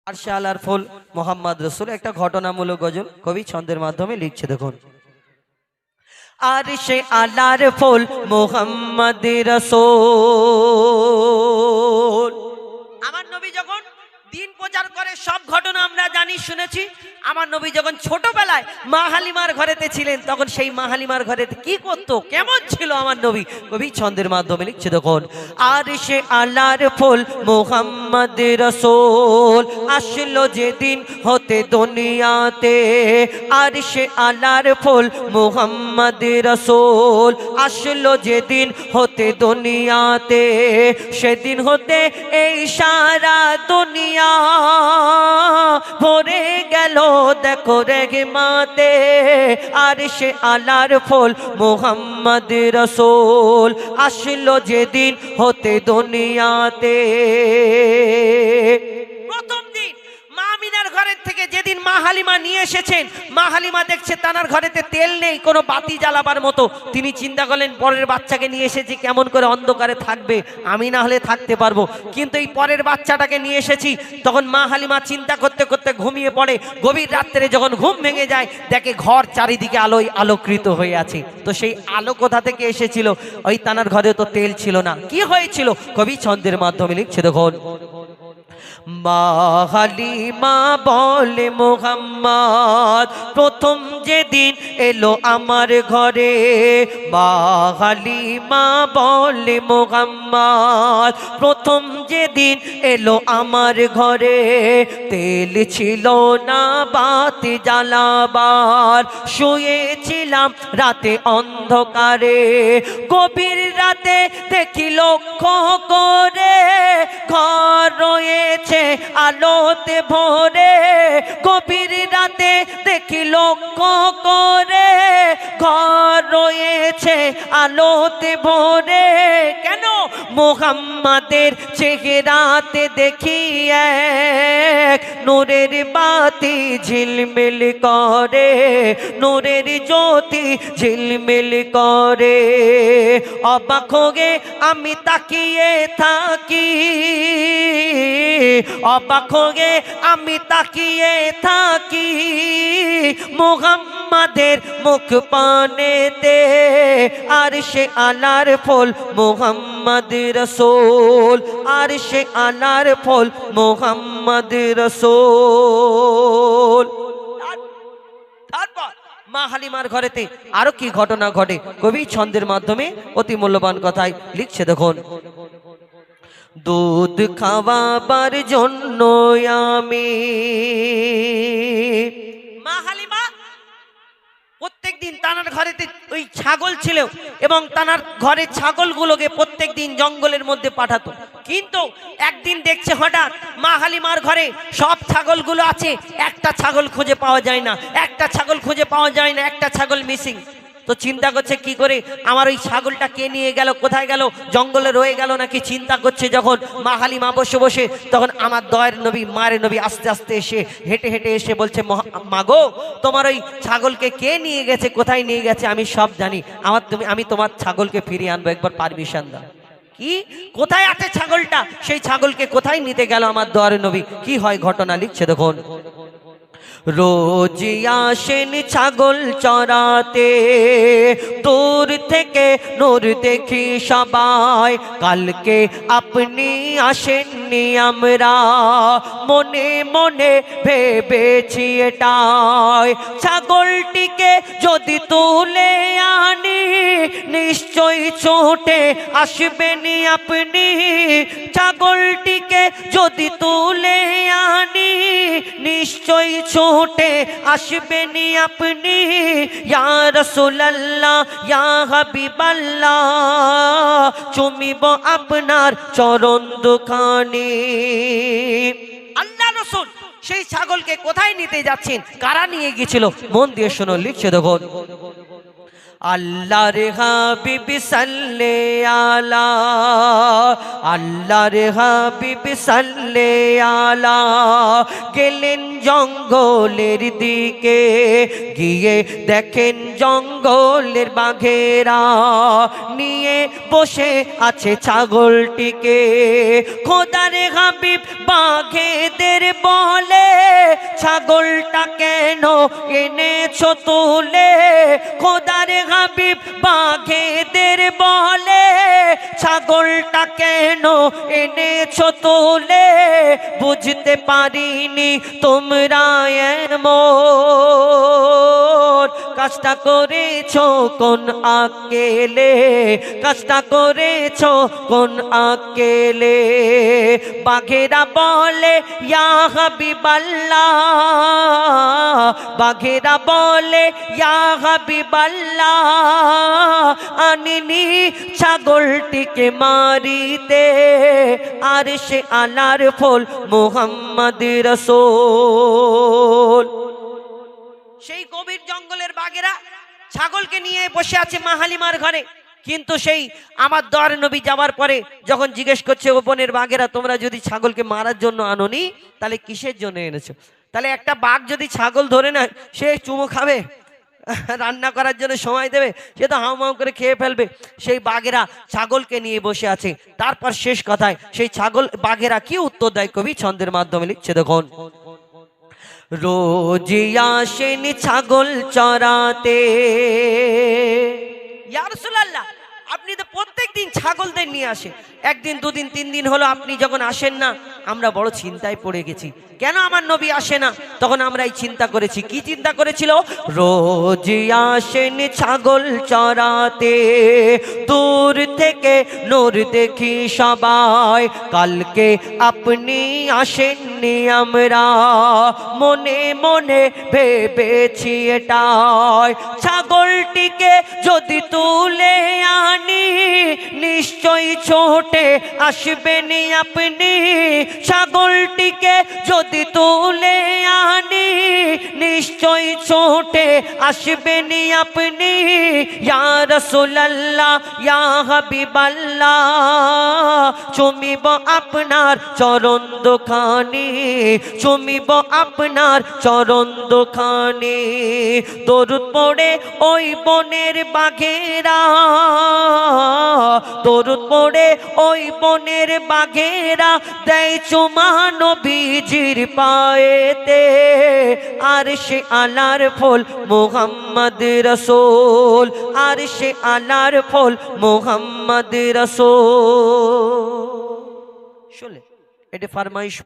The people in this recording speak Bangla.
আরশে আলার ফুল মোহাম্মদ রসুল একটা ঘটনামূলক গজল কবি ছন্দের মাধ্যমে লিখছে দেখুন। আরশে আলার ফুল মোহাম্মদ রসুল। আমার নবী যখন দিন প্রচার করে সব ঘটনা আমরা জানি শুনেছি। আমার নবী যখন ছোটবেলায় মা হালিমার ঘরেতে ছিলেন তখন সেই মা হালিমার ঘরেতে কি করতো, কেমন ছিল আমার নবী, কবি ছন্দের মাধ্যমে লিখছে দেখুন। আরশে আলার ফুল মোহাম্মদ রসুল আসলো যেদিন হতে দুনিয়াতে। আরশে আলার ফুল মোহাম্মদ রসুল আসলো যেদিন হতে দুনিয়াতে। সেদিন হতে এই সারা দুনিয়া ভরে গেল দেখো রেহমতে। আরশে আলার ফুল মোহাম্মদ রসুল আসলো যেদিন হতে দুনিয়াতে। প্রথম দিন মা আমিনার ঘরের থেকে যেদিন মা হালিমা নিয়ে এসেছেন, মা হালিমা দেখছে তানার ঘরেতে তেল নেই কোনো বাতি জ্বালাবার মতো। তিনি চিন্তা করলেন পরের বাচ্চাকে নিয়ে এসেছি, কেমন করে অন্ধকারে থাকবে, আমি না হলে থাকতে পারবো, কিন্তু এই পরের বাচ্চাটাকে নিয়ে এসেছি। তখন মা হালিমা চিন্তা করতে করতে ঘুমিয়ে পড়ে। গভীর রাত্রে যখন ঘুম ভেঙে যায় দেখে ঘর চারিদিকে আলোয় আলোকৃত হয়ে আছে। তো সেই আলো কোথা থেকে এসেছিল? ওই তানার ঘরে তো তেল ছিল না। কি হয়েছিল? কবি ছন্দের মাধ্যমে লিখছে দেখুন। মা হালিমা বলে মোহাম্মদ প্রথম যেদিন এলো আমার ঘরে। মা হালিমা বলে মোহাম্মদ প্রথম যেদিন এলো আমার ঘরে। তেল ছিল না বাতি জ্বালাবার, শুয়েছিলাম রাতে অন্ধকারে। গভীর রাতে দেখি লক্ষ্য করে ঘর রয়েছে আলোতে ভরে। গভীর রাতে দেখি লক্ষ্য করে ঘর রয়েছে আলোতে ভরে। কেন? মোহাম্মদের চেহারাতে দেখি এক নূরের বাতি ঝিলমিল করে, নূরের জ্যোতি ঝিলমিল করে। অবাক হয়ে আমি তাকিয়ে থাকি, অবাক হয়ে আমি তাকিয়ে থাকি মোহাম্মদের মুখ পানেতে। আরশে আলার ফুল মোহাম্মদ রসুল, আরশে আলার ফুল মোহাম্মদ রসুল। তারপর মা হালিমার ঘরেতে আরো কি ঘটনা ঘটে কবি ছন্দের মাধ্যমে অতি মূল্যবান কথায় লিখছে দেখুন। দুধ খাওয়াবার জন্য আমি মা হালিমা প্রত্যেক দিন তানার ঘরেতে ওই ছাগল ছিল এবং তানার ঘরের ছাগলগুলোকে প্রত্যেক দিন জঙ্গলের মধ্যে পাঠাতো। কিন্তু একদিন দেখছে হঠাৎ মা হালিমার ঘরে সব ছাগলগুলো আছে, একটা ছাগল খুঁজে পাওয়া যায় না, একটা ছাগল খুঁজে পাওয়া যায় না, একটা ছাগল মিসিং। তো চিন্তা করছে কি করে আমার ওই ছাগলটা কে নিয়ে গেল, কোথায় গেল, জঙ্গলে রয়ে গেল নাকি চিন্তা করছে। যখন মা হালিমা বসে বসে তখন আমার দয়ের নবী মায়ের নবী আস্তে আস্তে এসে হেঁটে হেঁটে এসে বলছে, মা গো তোমার ওই ছাগলকে কে নিয়ে গেছে, কোথায় নিয়ে গেছে আমি সব জানি, আমি তোমার ছাগলকে ফিরিয়ে আনবো, একবার পারমিশন দাও। কি কোথায় আছে ছাগলটা, সেই ছাগলকে কোথায় নিতে গেল আমার দয়ার নবী। কি হয় ঘটনা লিখছে দেখুন। রোজ আসেন ছাগল চরাতে, দূর থেকে নূর দেখি সবাই। কালকে আপনি আসেননি আমরা মনে মনে ভেবেছি এটাই। ছাগলটিকে যদি তুলে আনি নিশ্চয়ই ছুটে আসবেনি আপনি। ছাগলটিকে যদি তুলে আনি নিশ্চয়ই ছুটে আসবেনি আপনি। ইয়া রাসূলুল্লাহ ইয়া হাবিবাল্লাহ চুমিব আপনার চরণ দুখানি। আল্লাহ রাসূল সেই ছাগলকে কোথায় নিতে যাচ্ছেন, কারা নিয়ে গিয়েছিল, মন দিয়ে শোনো লিখছে দেখুন। আল্লাহর হাবিব সাল্লে আলা, আল্লাহর হাবিব সাল্লে আলা। গেলেন জঙ্গলের দিকে, গিয়ে দেখেন জঙ্গলের বাঘেরা নিয়ে বসে আছে ছাগলটিকে। খোদার হাবিব বাঘেদের বলে, ছাগলটা কেন এনেছো তুলে? খোদার হাবিব বাঘেদের বলে, ছাগলটা কেন এনেছো তুলে? বুঝতে পারিনি তোমরা এমন কাজটা করেছো কোন আকেলে, কাজটা করেছো কোন আকেলে? বাঘেরা বলে ইয়া হাবিবাল্লাহ, বাঘেরা বলে ইয়া হাবিবাল্লাহ, আনিনি ছাগলটিকে মারিতে, আর সে আলার ফল মুহাম্মদ রাসূল। সেই গভীর জঙ্গলের বাঘেরা ছাগলকে নিয়ে বসে আছে মা হালিমার ঘরে। কিন্তু সেই আমার দর নবী যাওয়ার পরে যখন জিজ্ঞেস করছে ও বনের বাঘেরা, তোমরা যদি ছাগলকে মারার জন্য আনোনি তাহলে কিসের জন্য এনেছো? তাহলে একটা বাঘ যদি ছাগল ধরে নেয় সে চুমো খাবে, রান্না করার জন্য সময় দেবে? সে তো হাউমাউ করে খেয়ে ফেলবে। সেই বাঘেরা ছাগলকে নিয়ে বসে আছে। তারপর শেষ কথায় সেই ছাগল বাঘেরা কি উত্তর দেয় কবি ছন্দের মাধ্যমে লিখছে, দেখুন। রোজ আসেন ছাগল চরাতে, ইয়া রাসূলুল্লাহ আপনি তো প্রত্যেক দিন ছাগলদের নিয়ে আসেন, একদিন দুদিন তিন দিন হলো আপনি যখন আসেন না, আমরা বড় চিন্তায় পড়ে গেছি, কেন আমার নবী আসে না? তখন আমরা এই চিন্তা করেছি। কি চিন্তা করেছিল? রোজ আসেন ছাগল চরাতে, দূর থেকে নূর দেখি সবাই, কালকে আপনি আসেননি আমরা মনে মনে ভেবেছি এটাই। ছাগলটিকে যদি তুলে আনি নিশ্চয়ই ছোটে আসবেন আপনি, ছাগলটিকে যদি তুলে আনি নিশ্চয়ই ছোটে আসবেন আপনি। ইয়া রাসূলুল্লাহ ইয়া হাবিবাল্লাহ, চুমিব আপনার চরণ দুখানি, চুমিব আপনার চরণ দুখানি। দরুদ পড়ে ওই বনের বাঘেরা, দরুদ পড়ে ওই বনের বাঘেরা দেয় চুমা নবীজির পায়েতে, আর সে আলার ফল মুহাম্মদ রাসূল, আর সে আলার ফল মুহাম্মদ রাসূল। শুনলে এটা ফরমাইশ।